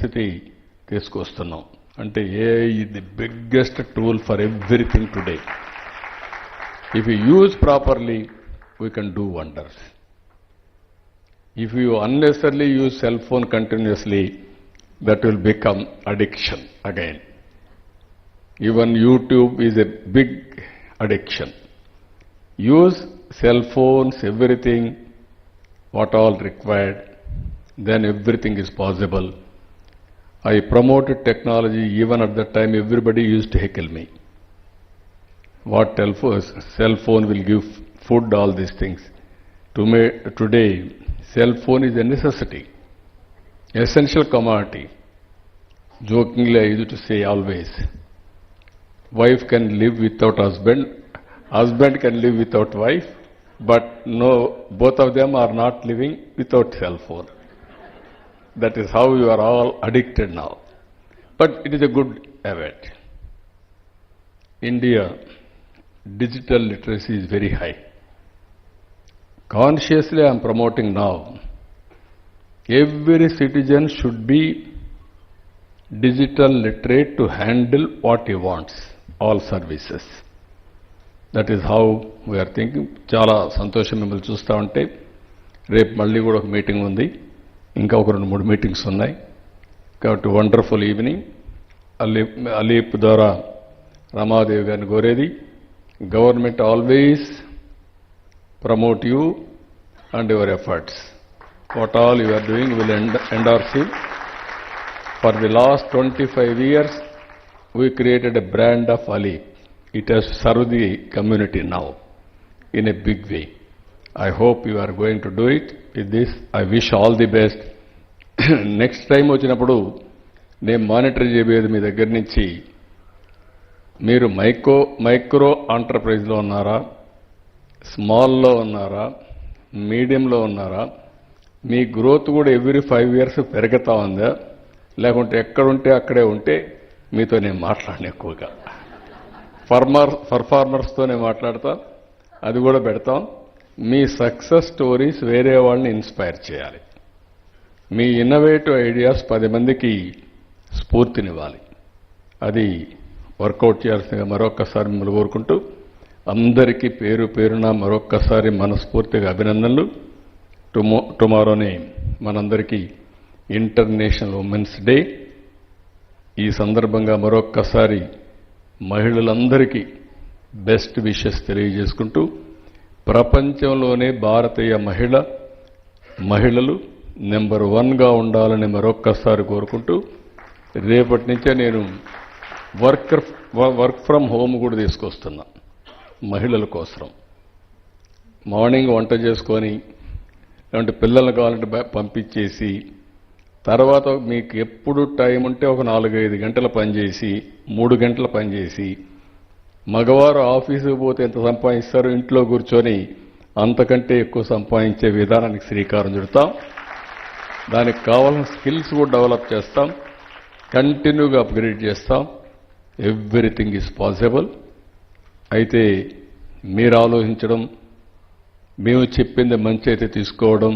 స్థితి తీసుకొస్తున్నాం. అంటే AI is the biggest tool for everything today. If you use properly, we can do wonders. If you unnecessarily use cell phone continuously, that will become addiction again. Even YouTube is a big addiction. Use cell phones, everything, what all required, then everything is possible. I promoted technology even at that time everybody used to heckle me. What cell phone will give food, all these things. Today, cell phone is a necessity, essential commodity. Jokingly I used to say always, wife can live without husband, husband can live without wife, but no, both of them are not living without cell phone. That is how you are all addicted now. But it is a good habit. India, digital literacy is very high. Consciously I am promoting now. Every citizen should be digital literate to handle what he wants, all services. That is how we are thinking. చాలా సంతోషం మిమ్మల్ని చూస్తూ ఉంటే. రేపు మళ్ళీ కూడా ఒక meeting ఉంది, ఇంకా ఒక 2-3 మీటింగ్స్ ఉన్నాయి. కాబట్టి వండర్ఫుల్ ఈవినింగ్. అలీప్ ద్వారా రమాదేవి గారిని కోరేది, government always promote you and your efforts. What all you are doing will endorse you. For the last 25 years, we created a brand of Alip. It has served the community now in a big way. I hope you are going to do it. With this, I wish all the best. Next time వచ్చినప్పుడు నేను monitor చేయబోయేది మీ దగ్గర నుంచి, మీరు micro ఎంటర్ప్రైజ్లో ఉన్నారా, స్మాల్లో ఉన్నారా, మీడియంలో ఉన్నారా, మీ గ్రోత్ కూడా ఎవ్రీ 5 years పెరుగుతా ఉందా, లేకుంటే ఎక్కడుంటే అక్కడే ఉంటే మీతో నేను మాట్లాడను. ఎక్కువగా పర్ఫార్మర్స్తోనే మాట్లాడతాం, అది కూడా పెడతాం. మీ సక్సెస్ స్టోరీస్ వేరే వాళ్ళని ఇన్స్పైర్ చేయాలి. మీ ఇన్నోవేటివ్ ఐడియాస్ 10 మందికి స్ఫూర్తినివ్వాలి. అది వర్కౌట్ చేయాల్సిందిగా మరొక్కసారి మిమ్మల్ని కోరుకుంటూ, అందరికీ పేరు పేరున మరొక్కసారి మనస్ఫూర్తిగా అభినందనలు. టుమారోనే మనందరికీ ఇంటర్నేషనల్ ఉమెన్స్ డే. ఈ సందర్భంగా మరొక్కసారి మహిళలందరికీ బెస్ట్ విషెస్ తెలియజేసుకుంటూ, ప్రపంచంలోనే భారతీయ మహిళలు నెంబర్ 1గా ఉండాలని మరొక్కసారి కోరుకుంటూ, రేపటి నుంచే నేను వర్క్ ఫ్రమ్ హోమ్ కూడా తీసుకొస్తున్నా మహిళల కోసం. మార్నింగ్ వంట చేసుకొని, లేదంటే పిల్లలు కావాలంటే పంపించేసి, తర్వాత మీకు ఎప్పుడు టైం ఉంటే ఒక 4-5 గంటల పనిచేసి, 3 గంటల పనిచేసి, మగవారు ఆఫీసుకు పోతే ఎంత సంపాదిస్తారు, ఇంట్లో కూర్చొని అంతకంటే ఎక్కువ సంపాదించే విధానానికి శ్రీకారం చుడతాం. దానికి కావాల్సిన స్కిల్స్ కూడా డెవలప్ చేస్తాం, కంటిన్యూగా అప్గ్రేడ్ చేస్తాం. Everything is possible. అయితే మీరు ఆలోచించడం, మేము చెప్పింది మంచి అయితే తీసుకోవడం,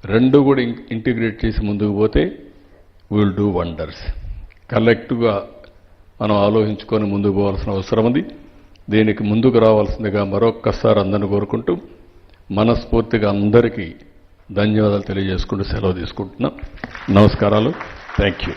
రెండు కూడా ఇంటిగ్రేట్ చేసి ముందుకు పోతే విల్ డూ వండర్స్. కలెక్టివ్గా మనం ఆలోచించుకొని ముందుకు పోవాల్సిన అవసరం ఉంది. దీనికి ముందుకు రావాల్సిందిగా మరొక్కసారి అందరిని కోరుకుంటూ, మనస్ఫూర్తిగా అందరికీ ధన్యవాదాలు తెలియజేసుకుంటూ సెలవు తీసుకుంటున్నాం. నమస్కారాలు. Thank you.